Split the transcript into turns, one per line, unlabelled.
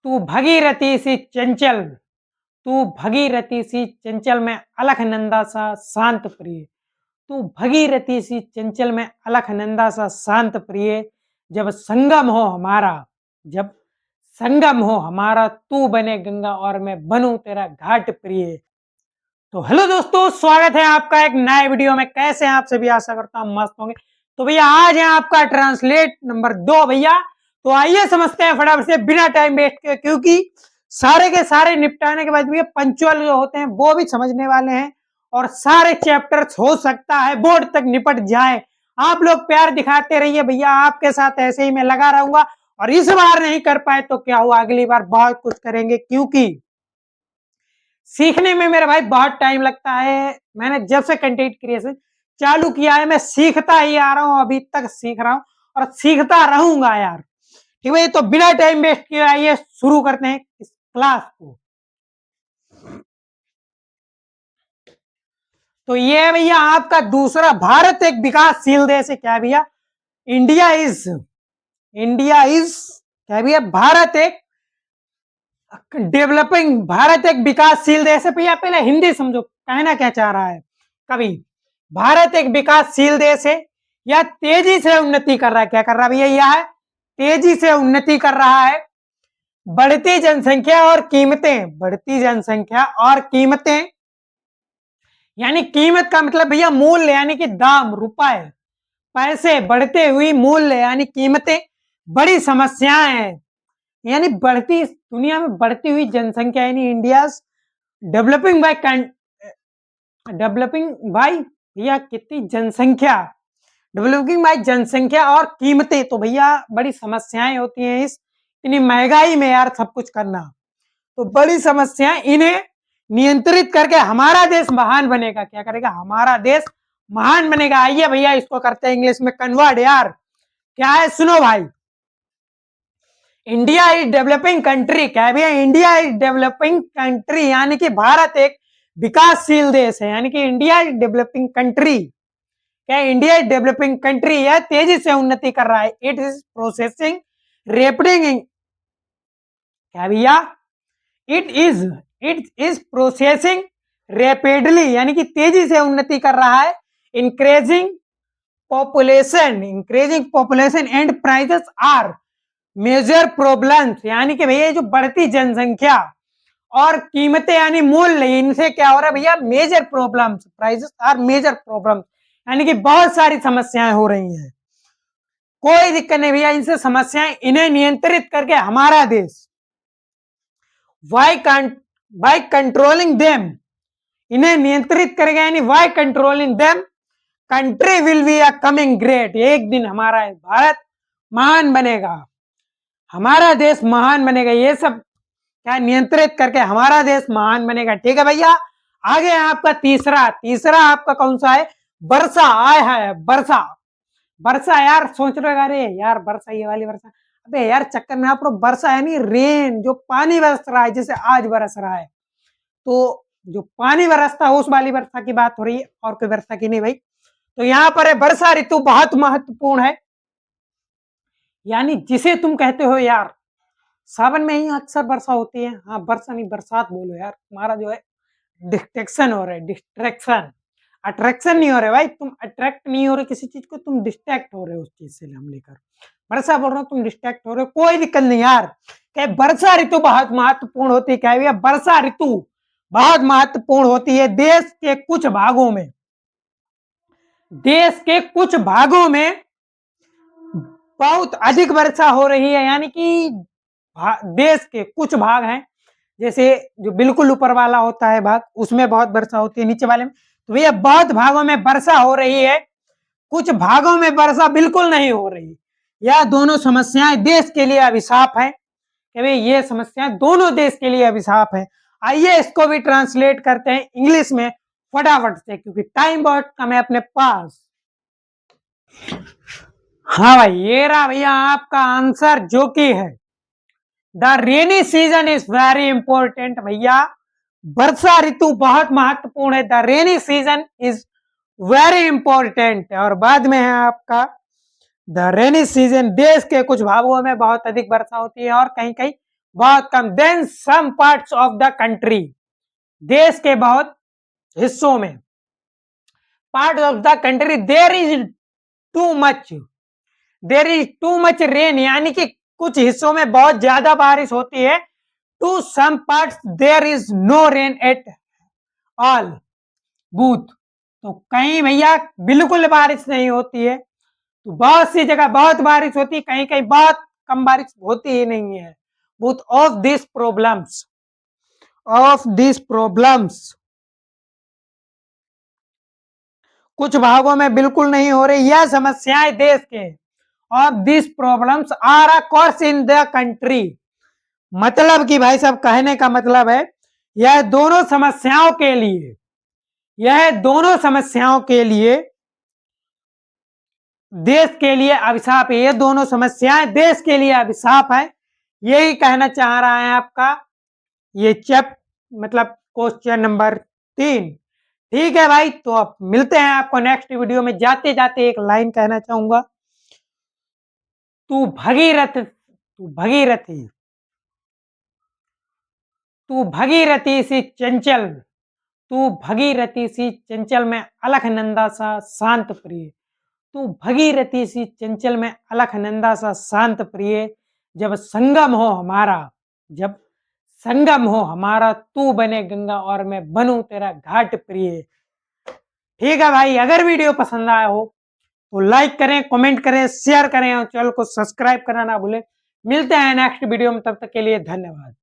तू भगीरथी सी चंचल, तू भगीरथी सी चंचल में अलखनंदा सा शांत प्रिय। तू भगीरथी सी चंचल में अलखनंदा सा शांत प्रिय। जब संगम हो हमारा, जब संगम हो हमारा, तू बने गंगा और मैं बनूं तेरा घाट प्रिय। तो हेलो दोस्तों, स्वागत है आपका एक नए वीडियो में। कैसे हैं आप सभी? आशा करता हूं मस्त होंगे। तो भैया आज है आपका ट्रांसलेट नंबर 2 भैया। तो आइए समझते हैं फटाफट से बिना टाइम वेस्ट के, क्योंकि सारे के सारे निपटाने के बाद भैया पंचुअल जो होते हैं वो भी समझने वाले हैं और सारे चैप्टर्स हो सकता है बोर्ड तक निपट जाए। आप लोग प्यार दिखाते रहिए भैया, आपके साथ ऐसे ही मैं लगा रहूंगा। और इस बार नहीं कर पाए तो क्या हुआ, अगली बार बहुत कुछ करेंगे, क्योंकि सीखने में मेरा भाई बहुत टाइम लगता है। मैंने जब से कंटेंट क्रिएशन चालू किया है मैं सीखता ही आ रहा हूं, अभी तक सीख रहा हूं और सीखता रहूंगा यार। ठीक है, तो बिना टाइम वेस्ट किए आइए शुरू करते हैं इस क्लास को। तो ये भैया आपका दूसरा, भारत एक विकासशील देश है। क्या भैया? इंडिया इज क्या भैया? भारत एक विकासशील देश है। भैया पहले हिंदी समझो, कहना क्या चाह रहा है कवि। भारत एक विकासशील देश है या तेजी से उन्नति कर रहा है। क्या कर रहा है भैया? यह है तेजी से उन्नति कर रहा है। बढ़ती जनसंख्या और कीमतें, बढ़ती जनसंख्या और कीमतें, यानी कीमत का मतलब भैया मूल्य, यानी कि दाम, रुपए, पैसे, बढ़ते हुई मूल्य यानी कीमतें, बड़ी समस्याएं हैं। यानी बढ़ती दुनिया में बढ़ती हुई जनसंख्या, यानी India developing by developing by भैया कितनी जनसंख्या, डेवलपिंग बाय जनसंख्या और कीमतें। तो भैया बड़ी समस्याएं होती हैं इस इतनी महंगाई में यार सब कुछ करना। तो बड़ी समस्याएं, इन्हें नियंत्रित करके हमारा देश महान बनेगा। क्या करेगा? हमारा देश महान बनेगा। आइए भैया इसको करते हैं इंग्लिश में कन्वर्ट यार। क्या है सुनो भाई। India is developing country. क्या है भैया? इंडिया इज डेवलपिंग कंट्री, यानी कि भारत एक विकासशील देश है। यानी कि इंडिया इज डेवलपिंग कंट्री। क्या? इंडिया इज डेवलपिंग कंट्री है, तेजी से उन्नति कर रहा है। It is processing rapidly. क्या भैया? इट इज प्रोसेसिंग रैपिडली, यानी कि तेजी से उन्नति कर रहा है। Increasing population and prices are major problems, यानी कि भैया जो बढ़ती जनसंख्या और कीमतें यानी मूल्य, इनसे क्या हो रहा है भैया? Major problems, prices are major problems, यानी कि बहुत सारी समस्याएं हो रही हैं। कोई दिक्कत नहीं भैया, इनसे समस्याएं, इन्हें नियंत्रित करके हमारा देश बाय कंट्रोलिंग देम, इन्हें नियंत्रित करेगा, यानी by controlling them country will be a coming great. एक दिन हमारा भारत महान बनेगा, हमारा देश महान बनेगा। ये सब क्या नियंत्रित करके हमारा देश महान बनेगा। ठीक है भैया, आगे है आपका तीसरा आपका कौन सा है? वर्षा। आय है वर्षा। वर्षा यार सोच रहे अरे यार वर्षा, ये वाली वर्षा, अबे यार चक्कर में आप लोग, वर्षा यानी रेन, जो पानी बरस रहा है, जैसे आज बरस रहा है। तो जो पानी बरसता है उस वाली वर्षा की बात हो रही है, और कोई वर्षा की नहीं भाई। तो यहाँ पर है वर्षा ऋतु बहुत महत्वपूर्ण है, यानी जिसे तुम कहते हो यार सावन में ही अक्सर वर्षा होती है। हाँ वर्षा नहीं, बरसात बोलो यार, तुम्हारा जो है डिस्ट्रैक्शन हो रहा है, डिस्ट्रैक्शन, अट्रैक्शन नहीं हो रहा है भाई। तुम अट्रैक्ट नहीं हो रहे किसी चीज को, तुम डिस्ट्रैक्ट हो रहे हो उस चीज से। हम लेकर वर्षा बोल रहा हूँ, तुम डिस्ट्रैक्ट हो रहे हो, कोई दिक्कत नहीं यार। क्या वर्षा ऋतु बहुत महत्वपूर्ण होती है। क्या भैया? वर्षा ऋतु बहुत महत्वपूर्ण होती है। देश के कुछ भागों में बहुत अधिक वर्षा हो रही है, यानी कि देश के कुछ भाग हैं, जैसे जो बिल्कुल ऊपर वाला होता है भाग, उसमें बहुत वर्षा होती है, नीचे वाले में। तो भैया बहुत भागों में वर्षा हो रही है, कुछ भागों में वर्षा बिल्कुल नहीं हो रही। यह दोनों समस्याएं देश के लिए अभिशाप है। कि भाई ये समस्याएं दोनों देश के लिए अभिशाप है। आइए इसको भी ट्रांसलेट करते हैं इंग्लिश में फटाफट से, क्योंकि टाइम बहुत कम है अपने पास। हाँ भाई, ये रहा भैया आपका आंसर, जो कि है the rainy season is very important. भैया वर्षा ऋतु बहुत महत्वपूर्ण है। The rainy season is very important. और बाद में है आपका द रेनी सीजन, देश के कुछ भागों में बहुत अधिक वर्षा होती है और कहीं कहीं बहुत कम। Then some parts of the country, देश के बहुत हिस्सों में, part of the country there is too much, there is too much rain, यानी कि कुछ हिस्सों में बहुत ज्यादा बारिश होती है। To some parts there is no rain at all, booth, तो कहीं भैया बिल्कुल बारिश नहीं होती है, तो बहुत सी जगह बहुत बारिश होती है, कहीं कहीं बहुत कम बारिश होती ही नहीं है। बोथ ऑफ दिस प्रॉब्लम्स, कुछ भागों में बिल्कुल नहीं हो रही यह समस्याएं देश के, of this problems are a course in the country, मतलब कि भाई साहब कहने का मतलब है यह दोनों समस्याओं के लिए, यह दोनों समस्याओं के लिए देश के लिए अभिशाप है, ये दोनों समस्याएं देश के लिए अभिशाप है, यही कहना चाह रहा है आपका ये मतलब क्वेश्चन नंबर 3। ठीक है भाई, तो अब मिलते हैं आपको नेक्स्ट वीडियो में। जाते जाते एक लाइन कहना चाहूंगा, तू भगीरथ, तू भगीरथी, तू भगीरथी सी चंचल, तू भगीरथी सी चंचल में अलख नंदा सा शांत प्रिय, तू भगीरथी सी चंचल में अलख नंदा सा शांत प्रिय, जब संगम हो हमारा, जब संगम हो हमारा, तू बने गंगा और मैं बनूं तेरा घाट प्रिय। ठीक है भाई, अगर वीडियो पसंद आया हो तो लाइक करें, कमेंट करें, शेयर करें और चैनल को सब्सक्राइब करना ना भूलें। मिलते हैं नेक्स्ट वीडियो में, तब तक के लिए धन्यवाद।